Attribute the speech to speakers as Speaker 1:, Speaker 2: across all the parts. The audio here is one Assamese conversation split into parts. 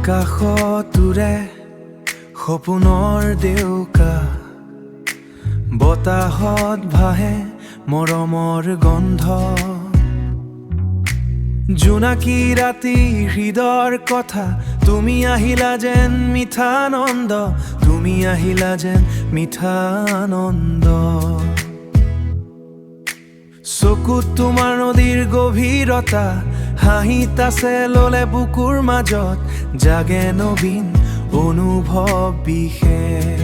Speaker 1: আকাশত উৰে সপোনৰ ডেউকা, বতাহত ভাহে মৰমৰ গন্ধ। জোনাকী ৰাতি হৃদয়ৰ কথা, তুমি আহিলা যেন মিঠা আনন্দ, তুমি আহিলা যেন মিঠা আনন্দ। চকুত তোমাৰ নদীৰ গভীৰতা, হাঁহিত আছে ললে বুকুৰ মাজত, জাগে নবীন অনুভৱ বিশেষ।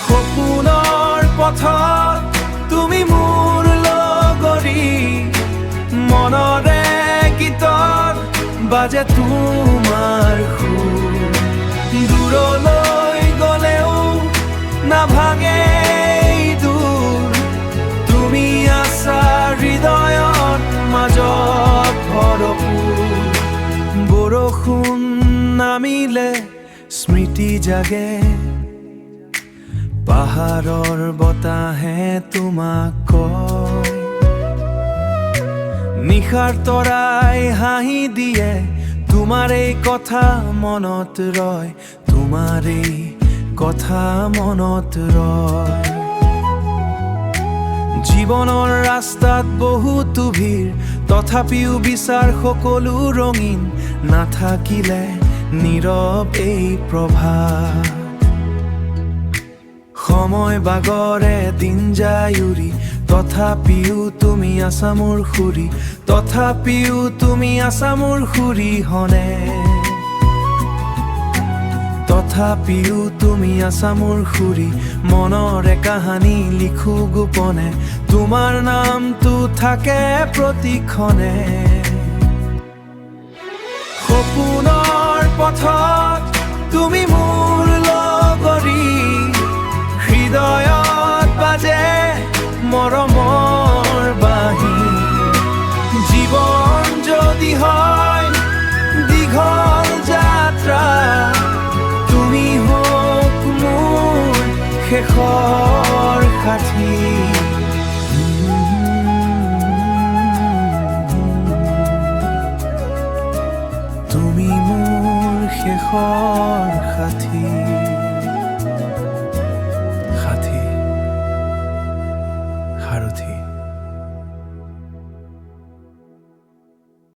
Speaker 1: সপোনৰ পথত তুমি মোৰ লগৰী, মনৰে গীতত বাজে তোমাৰ সুৰ। দূৰলৈ গলেও নাভাঙে দূৰ, তুমি আছা হৃদয়ত মাজত ভৰপূৰ। বৰষুণ নামিলে স্মৃতি জাগে, পাহাৰৰ বতাহে তোমাক কয়। নিশাৰ তৰাই হাঁহি দিয়ে, তোমাৰ এই কথা মনত ৰয়, তোমাৰ এই কথা মনত ৰয়। জীৱনৰ ৰাস্তাত বহুতো ভিৰ, তথাপিও বিচাৰ সকলো ৰঙীন, নাথাকিলে নীৰৱ এই প্ৰভাত। সময় বাগৰে দিন যায় উৰি, তথাপিও তুমি আছা মোৰ সুৰি, তথাপিও তুমি আছা মোৰ সুৰিহনে। তথাপিও তুমি আছা মোৰ সুৰি, মনৰে কাহানী লিখো গোপনে, তোমাৰ নামটো থাকে প্ৰতিক্ষণে। সপোনৰ পথত তুমি মোৰ লগৰী, হৃদয়ত বাজে মৰমৰ বাঁহী। জীৱন যদি হয় দীঘল যাত্ৰা, তুমি হোক মোৰ শেষৰ সাথী। তুমি মোৰ শেষৰ সাথী।